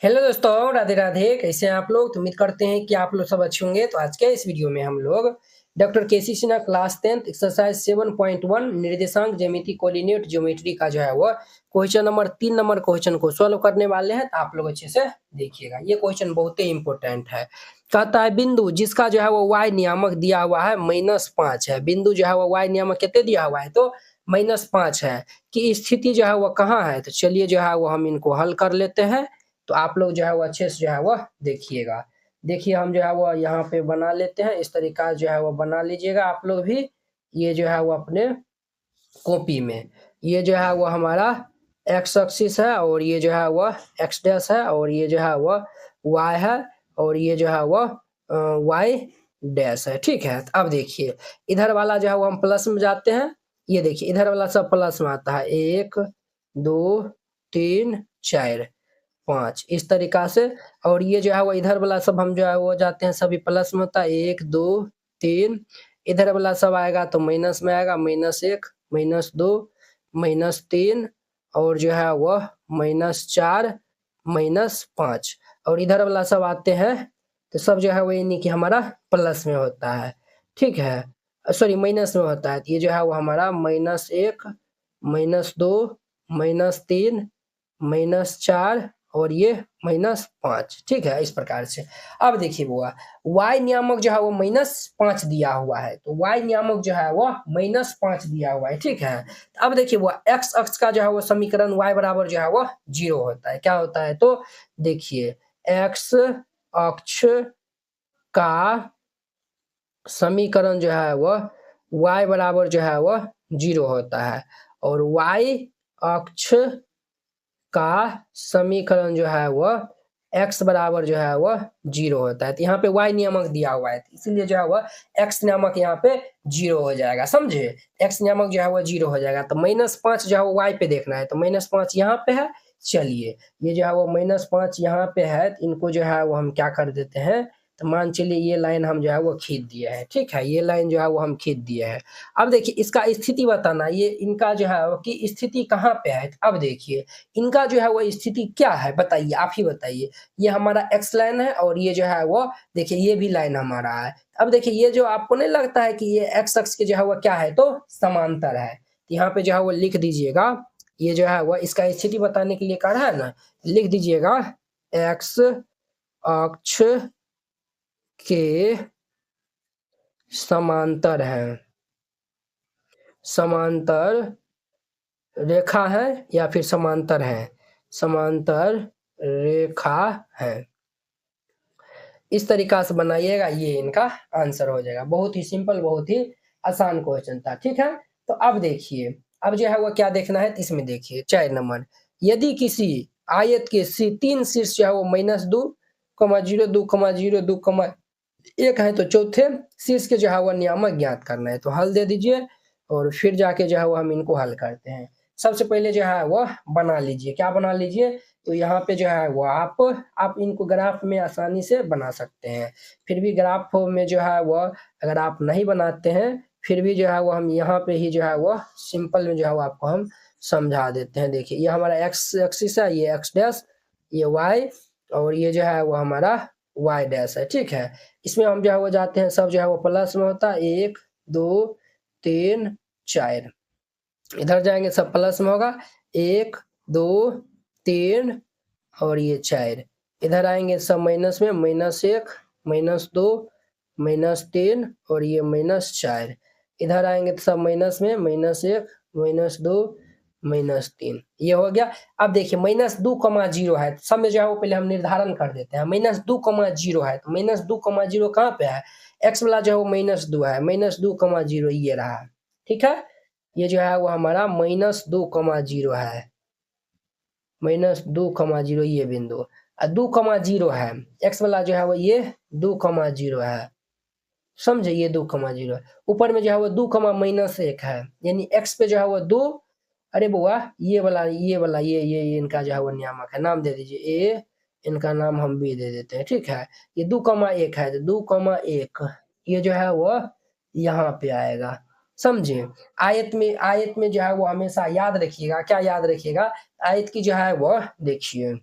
Hello दोस्तों, राधे राधे। कैसे हैं आप लोग? तो उम्मीद करते हैं कि आप लोग सब अच्छे होंगे। तो आज के इस वीडियो में हम लोग डॉक्टर केसी सिन्हा क्लास 10th एक्सरसाइज 7.1 निर्देशांक ज्यामिति कोऑर्डिनेट ज्योमेट्री का जो है वो क्वेश्चन नंबर 3 नंबर क्वेश्चन को सॉल्व करने वाले हैं। तो आप लोग अच्छे से देखिएगा, ये क्वेश्चन बहुत ही इंपॉर्टेंट है। कहता है बिंदु जिसका जो है वो y नियामक दिया हुआ है -5 है। बिंदु जो है वो y नियामक कितने दिया हुआ है? तो -5 है कि स्थिति जो है वो कहाँ है? तो चलिए जो है वो हम इनको हल कर लेते हैं। तो आप लोग जो है वो अच्छे से जो है वो देखिएगा। देखिए हम जो है वो यहाँ पे बना लेते हैं, इस तरीका जो है वो बना लीजिएगा आप लोग भी। ये जो है वो अपने कॉपी में, ये जो है वो हमारा एक्स एक्सिस है और ये जो है वो एक्स डैश है और ये जो है वो वाई है और ये जो है वो वाई डैश है। ठीक है, तो अब देखिए इधर वाला जो है वो हम प्लस में जाते हैं। ये देखिए इधर वाला सब प्लस में आता है, 1 2 3 4 5 इस तरीका से। और ये जो है वो इधर वाला सब हम जो है वो जाते हैं, सभी प्लस में होता है, 1 2 3। इधर वाला सब आएगा तो माइनस में आएगा, -1 -2 -3 और जो है वह -4 -5। और इधर वाला सब आते हैं तो सब जो है वो यानी कि हमारा प्लस में होता है। ठीक है, सॉरी माइनस में होता है। तो ये जो है वो हमारा -1 -2 -3 -4 और ये -5। ठीक है, इस प्रकार से। अब देखिए बुआ, y नियामक जो है वो -5 दिया हुआ है, तो y नियामक जो है वो -5 दिया हुआ है। ठीक है, तो अब देखिए वो x अक्ष का जो है वो समीकरण y बराबर जो है वो 0 होता है। क्या होता है? तो देखिए x अक्ष का समीकरण जो है वो y बराबर जो है वो 0 होता है और y अक्ष का समीकरण जो है वो x बराबर जो है वो 0 होता है। तो यहाँ पे y नियामक दिया हुआ है, इसीलिए जो है वो x नियामक यहाँ पे 0 हो जाएगा। समझे? x नियामक जो है वो 0 हो जाएगा। तो -5 जो है वो y पे देखना है, तो -5 यहाँ पे है। चलिए ये जो है वो -5 यहाँ पे है, तो इनको जो है वो हम क्या कर देते हैं, तो मान चलिए ये लाइन हम जो है वो खींच दिए हैं। ठीक है, ये लाइन जो है वो हम खींच दिए हैं। अब देखिए इसका स्थिति बताना, ये इनका जो है वो कि स्थिति कहाँ पे है। अब देखिए इनका जो है वो स्थिति क्या है, बताइए, आप ही बताइए। ये हमारा एक्स लाइन है और ये जो है वो देखिए ये भी लाइन हमारा है। अब देखिए ये जो आपको नहीं लगता है कि ये एक्स अक्ष के जो है वो क्या है, तो समांतर है। तो यहाँ पे जो है वो लिख दीजिएगा, ये जो है वो इसका स्थिति बताने के लिए कहा है ना, लिख दीजिएगा एक्स अक्ष के समांतर है, समांतर रेखा है या फिर समांतर है, समांतर रेखा है। इस तरीका से बनाइएगा, ये इनका आंसर हो जाएगा। बहुत ही सिंपल, बहुत ही आसान क्वेश्चन था। ठीक है, तो अब देखिए, अब जो है वो क्या देखना है, इसमें देखिए 4 नंबर। यदि किसी आयत के 3 शीर्ष जो है वो -2, 0 2, 0 2, 1 है, तो चौथे शीर्ष के जो है वो नियामक ज्ञात करना है। तो हल दे दीजिए और फिर जाके जो है वो हम इनको हल करते हैं। सबसे पहले जो है वो बना लीजिए, क्या बना लीजिए, तो यहाँ पे जो है वो आप इनको ग्राफ में आसानी से बना सकते हैं। फिर भी ग्राफ में जो है वो अगर आप नहीं बनाते हैं, फिर भी जो है वो हम यहाँ पे ही जो है वो सिंपल में जो है वो आपको हम समझा देते हैं। देखिए ये हमारा एक्स एक्सिस है, ये एक्स डैश, ये वाई और ये जो है वो हमारा वाई डैश है। ठीक है, इसमें हम जो है वो जाते हैं, सब जो है वो प्लस में होता है, 1 2 3 4। इधर जाएंगे सब प्लस में होगा, 1 2 3 और ये 4। इधर आएंगे सब माइनस में, -1 -2 -3 और ये -4। इधर आएंगे तो सब माइनस में, -1 -2 -3। ये हो गया। अब देखिए -2, 0 है, सब में जो है वो पहले हम निर्धारण कर देते हैं। -2, 0 है, तो -2, 0 कहाँ पे है? एक्स वाला जो है वो -2 है, -2, 0 ये रहा। ठीक है, ये जो है वो हमारा -2, 0 है, -2, 0 ये बिंदु, 2, 0 है। एक्स वाला जो है वो ये 2, 0 है। समझे? ये 2, 0 है। ऊपर में जो है वो 2, -1 है, यानी एक्स पे जो है वो 2। अरे बुआ ये वाला ये इनका जो है वो नियामक है, नाम दे दीजिए ए, इनका नाम हम भी दे देते हैं। ठीक है, ये 2, 1 है, तो 2, 1 ये जो है वो यहाँ पे आएगा। समझे? आयत में जो है वो हमेशा याद रखिएगा, क्या याद रखिएगा, आयत की जो है वो देखिए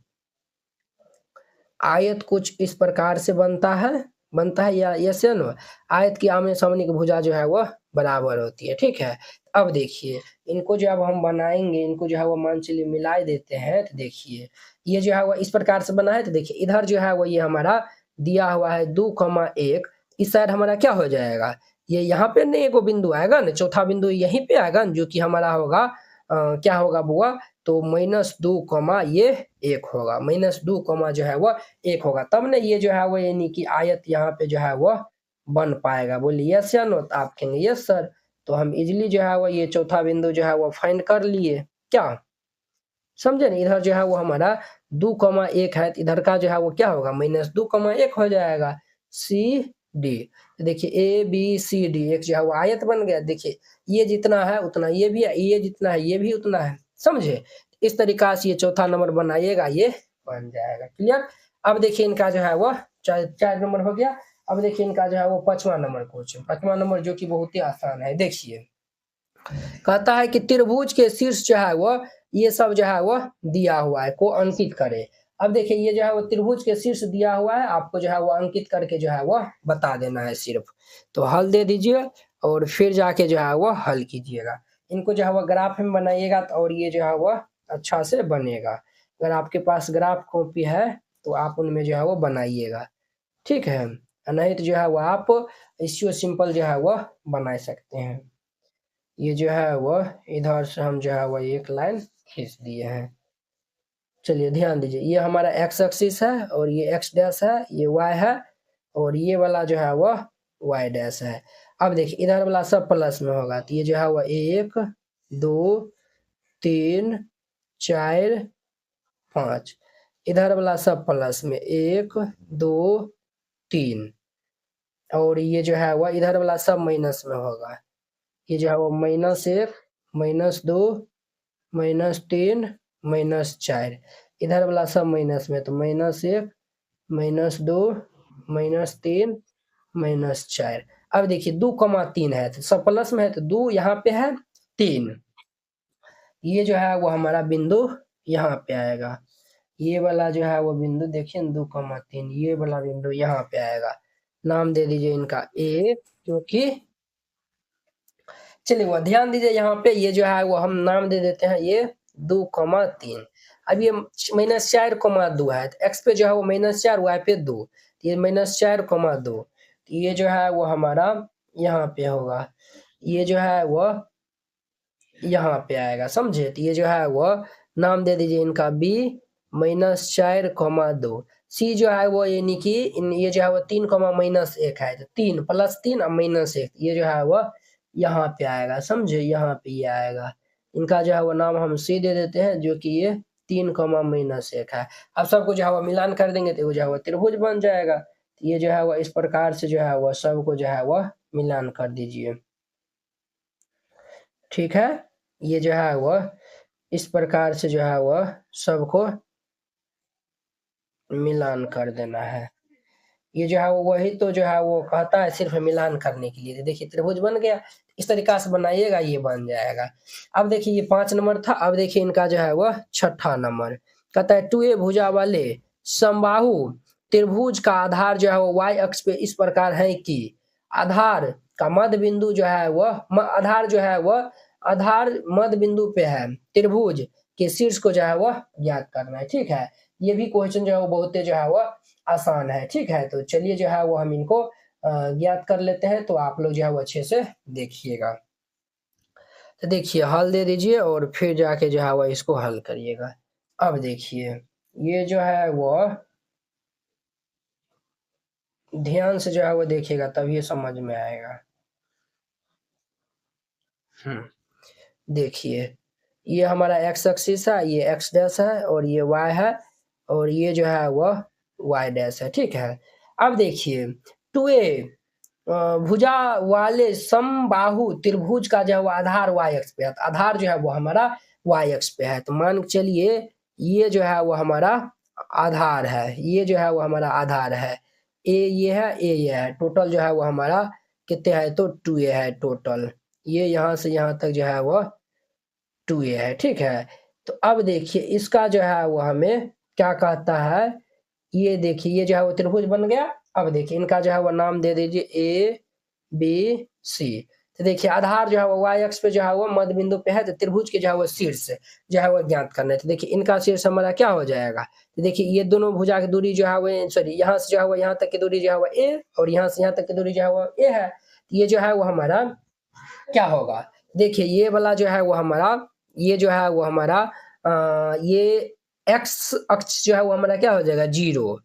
आयत कुछ इस प्रकार से बनता है या यस या नो। आयत की आमने सामने की भुजा जो है वह बराबर होती है, ठीक है। अब देखिए इनको जो अब हम बनाएंगे, इनको जो है वो मान चलिए मिला देते हैं, तो देखिए ये जो है वो इस प्रकार से बना है। तो देखिए इधर जो है वो ये हमारा दिया हुआ है 2,1, इस साइड हमारा क्या हो जाएगा, ये यहाँ पे नहीं एगो बिंदु आएगा ना, चौथा बिंदु यहीं पे आएगा ना, जो कि हमारा होगा क्या होगा बुआ, तो -2, ये 1 होगा, -2, जो है वह 1 होगा, तब ना ये जो है वो यानी कि आयत यहाँ पे जो है वह बन पाएगा। बोलिए यस या नो, तो आप कहेंगे यस सर। तो हम इजिली जो है वो ये चौथा बिंदु जो है वो फाइंड कर लिए, क्या समझे ना। इधर जो है वो हमारा 2,1 है, तो इधर का जो है वो क्या होगा, -2,1 हो जाएगा। सी डी, तो देखिए ए बी सी डी एक जो है वो आयत बन गया। देखिए ये जितना है उतना ये भी है, ये जितना है ये भी उतना है, समझे। इस तरीका से ये चौथा नंबर बनाइएगा, ये बन जाएगा। क्लियर। अब देखिए इनका जो है वो 4 नंबर हो गया। अब देखिए इनका जो है वो 5वां नंबर क्वेश्चन, 5वां नंबर जो कि बहुत ही आसान है। देखिए कहता है कि त्रिभुज के शीर्ष जो है वो ये सब जो है वो दिया हुआ है, को अंकित करे। अब देखिए ये जो है वो त्रिभुज के शीर्ष दिया हुआ है, आपको जो है वो अंकित करके जो है वो बता देना है सिर्फ। तो हल दे दीजिए और फिर जाके जो है वो हल कीजिएगा। इनको जो है वो ग्राफ में बनाइएगा, तो और ये जो है वो अच्छा से बनेगा। अगर आपके पास ग्राफ कॉपी है तो आप उनमें जो है वो बनाइएगा, ठीक है। नहीं तो जो है वो आप इसको सिंपल जो है वो बना सकते हैं। ये जो है वह इधर से हम जो है वह एक लाइन खींच दिए हैं। चलिए ध्यान दीजिए, ये हमारा एक्स एक्सिस है और ये एक्स डैश है, ये वाई है और ये वाला जो है वह वाई डैश है। अब देखिए इधर वाला सब प्लस में होगा, तो ये जो है वह 1 2 3 4 5, इधर वाला सब प्लस में 1 2 3, और ये जो है वह इधर वाला सब माइनस में होगा। ये जो है वो -1 -2 -3 -4, इधर वाला सब माइनस में, तो -1 -2 -3 -4। अब देखिए 2,3 है तो सब प्लस में है, तो 2 यहाँ पे है 3, ये जो है वो हमारा बिंदु यहाँ पे आएगा। ये वाला जो है वो बिंदु देखिए 2,3, ये वाला बिंदु यहाँ पे आएगा। नाम दे दीजिए इनका ए, क्योंकि चलिए वो ध्यान दीजिए यहाँ पे ये जो है वो हम नाम दे देते हैं ये 2,3। अब ये -4,2 है, तो x पे जो है वो -4, y पे 2, ये -4,2, ये जो है वो हमारा यहाँ पे होगा, ये जो है वो यहाँ पे आएगा, समझे। तो ये जो है वो नाम दे दीजिए इनका b -4,2। c जो है वो यानी कि ये जो है वो 3,-1 है, तो 3 + 3 और -1, ये जो है वो यहाँ पे आएगा, समझे, यहाँ पे ये आएगा। इनका जो है वो नाम हम सी दे देते हैं, जो कि ये 3,-1 है। अब सबको जो है वो मिलान कर देंगे तो वो जो है वो त्रिभुज बन जाएगा। तो ये जो है वो इस प्रकार से जो है वो सबको जो है वो मिलान कर दीजिए, ठीक है। ये जो है वो इस प्रकार से जो है वो सबको मिलान कर देना है। ये जो है वो वही तो जो है वो कहता है सिर्फ मिलान करने के लिए। देखिए त्रिभुज बन गया, इस तरीका से बनाइएगा ये बन जाएगा। अब देखिए ये 5 नंबर था। अब देखिए इनका जो है वह 6ठा नंबर कहता है 2a भुजा वाले समबाहु त्रिभुज का आधार जो है वो y अक्ष पे इस प्रकार है कि आधार का मध्य बिंदु जो है वह आधार जो है वह आधार मध्य बिंदु पे है, त्रिभुज के शीर्ष को जो है वह ज्ञात करना है, ठीक है। ये भी क्वेश्चन जो है वो बहुत जो है वह आसान है, ठीक है। तो चलिए जो है वो हम इनको ज्ञात कर लेते हैं, तो आप लोग जो है वो अच्छे से देखिएगा। तो देखिए हल दे दीजिए और फिर जाके जो है वो इसको हल करिएगा। अब देखिए ये जो है वो ध्यान से जो है वो देखिएगा, तभी समझ में आएगा। देखिए ये हमारा x एक्सिस है, ये x डैश है और ये y है और ये जो है वह y डैश है, ठीक है। अब देखिए 2a भुजा वाले समबाहु त्रिभुज का जो है वो आधार y अक्ष पे है, तो आधार जो है वो हमारा y अक्ष पे है। तो मान के चलिए ये जो है वो हमारा आधार है, ये जो है वो हमारा आधार है, a ये है, a ये है, टोटल जो है वो हमारा कितने है, तो 2a है टोटल। ये यहाँ से यहाँ तक जो है वो 2a है, ठीक है। तो अब देखिए इसका जो है वो हमें क्या कहता है ये देखिए ये जो है वो त्रिभुज बन गया। अब देखिए इनका जो है वो नाम दे दीजिए ए बी सी। तो देखिए आधार जो है वो वाई अक्ष पे जो है वो मध्य बिंदु पे है, तो त्रिभुज के जो है वो शीर्ष जो है वो ज्ञात करना है। तो देखिए इनका शीर्ष हमारा क्या हो जाएगा, तो देखिए ये दोनों भुजा की दूरी जो है वो सॉरी यहाँ से जो है वो यहाँ तक की दूरी जो है वो ए और यहाँ से यहाँ तक की दूरी जो है वो ए है। तो ये जो है वो हमारा क्या होगा, देखिए ये वाला जो है वो हमारा ये जो है वो हमारा ये एक्स अक्ष जो है वो हमारा क्या हो जाएगा 0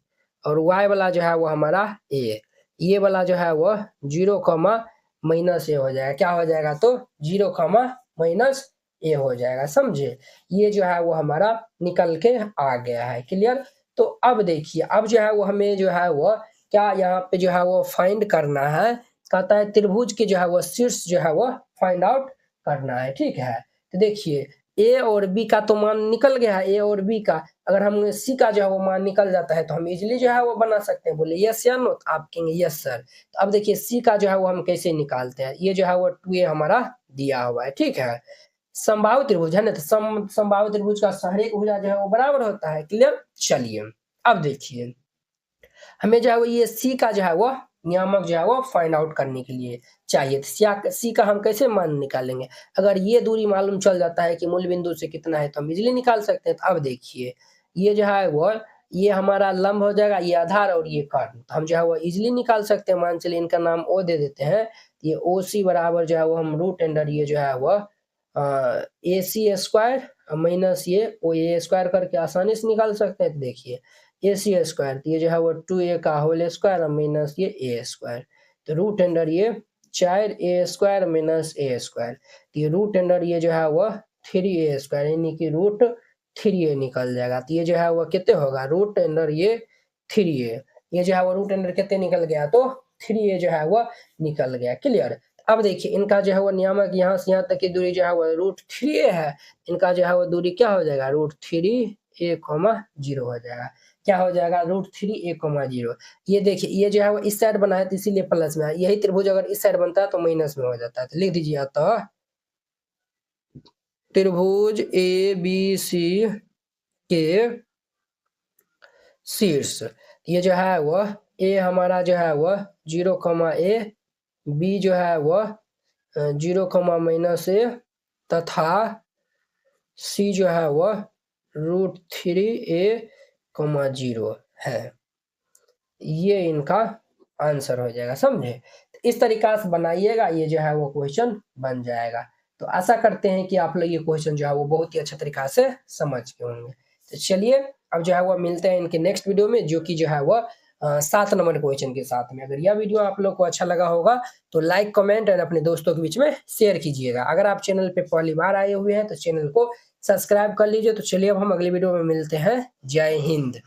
और वाई वाला जो है वो हमारा ए। ये वाला जो है वो 0 कॉमा माइनस ए हो जाएगा। क्या हो जाएगा, तो 0 कॉमा माइनस ए हो जाएगा, समझे। ये जो है वो हमारा निकल के आ गया है। क्लियर। तो अब देखिए अब जो है वो हमें जो है वो क्या यहाँ पे जो है वो फाइंड करना है, कहता है त्रिभुज के जो है वो शीर्ष जो है वो फाइंड आउट करना है। ठीक है। तो देखिए ए और बी का तो मान निकल गया है, ए और बी का। अगर हम सी का जो है वो मान निकल जाता है तो हम इजिली जो है वो बना सकते हैं। बोले यस या नो, तो आप कहेंगे यस सर। तो अब देखिए सी का जो है वो हम कैसे निकालते हैं, ये जो है वो 2a हमारा दिया हुआ है। ठीक है। समबाहु त्रिभुज है ना, तो समबाहु त्रिभुज का हर एक भुजा जो है वो बराबर होता है। क्लियर। चलिए अब देखिए हमें जो है वो ये सी का जो है वो नियामक जो है वो फाइंड आउट करने के लिए चाहिए। तो सी का हम कैसे मान निकालेंगे, अगर ये दूरी मालूम चल जाता है कि मूल बिंदु से कितना है तो हम इजिली निकाल सकते हैं। तो अब देखिए ये जो है वो ये हमारा लंब हो जाएगा, ये आधार और ये कर्ण, तो हम जो है वो इजिली निकाल सकते हैं। मान चलिए इनका नाम ओ दे देते हैं। ये ओ सी बराबर जो है वो हम रूट अंडर ये जो है वो ए सी स्क्वायर माइनस ये ओ ए स्क्वायर करके आसानी से निकाल सकते हैं। तो देखिए ए सी स्क्वायर, तो ये जो है वो 2a का होल स्क्वायर माइनस ये ए स्क्वायर, तो रूट अंडर ये 4a स्क्वायर माइनस ए स्क्वायर, तो ये रूट अंडर ये जो है वो 3a स्क्वायर यानी कि रूट 3a निकल जाएगा। तो ये जो है वो कितने होगा, रूट अंडर ये 3a, ये जो है वो रूट अंडर कितने निकल गया, तो 3a जो है वो निकल गया। क्लियर। अब देखिए इनका जो है वो नियामक यहाँ से यहाँ तक की दूरी जो है वो रूट 3a है, इनका जो है वो दूरी क्या हो जाएगा, रूट 3a,0 हो जाएगा। क्या हो जाएगा, रूट 3a,0। ये देखिए ये जो है वो इस साइड बना है तो इसीलिए प्लस में है, यही त्रिभुज अगर इस साइड बनता है तो माइनस में हो जाता है। तो लिख दीजिए अतः त्रिभुज ए बी सी के शीर्ष, ये जो है वो ए हमारा जो है वो 0,a, बी जो है वो 0,-a तथा सी जो है वो रूट 3a,0 है। ये इनका आंसर हो जाएगा, समझे। तो इस तरीका से बनाइएगा, ये जो है वो क्वेश्चन बन जाएगा। तो आशा करते हैं कि आप लोग ये क्वेश्चन जो है वो बहुत ही अच्छा तरीका से समझ गए होंगे। तो चलिए अब जो है वो मिलते हैं इनके नेक्स्ट वीडियो में, जो कि जो है वो 7 नंबर क्वेश्चन के साथ में। अगर यह वीडियो आप लोग को अच्छा लगा होगा तो लाइक कमेंट और अपने दोस्तों के बीच में शेयर कीजिएगा। अगर आप चैनल पे पहली बार आए हुए हैं तो चैनल को सब्सक्राइब कर लीजिए। तो चलिए अब हम अगली वीडियो में मिलते हैं। जय हिंद।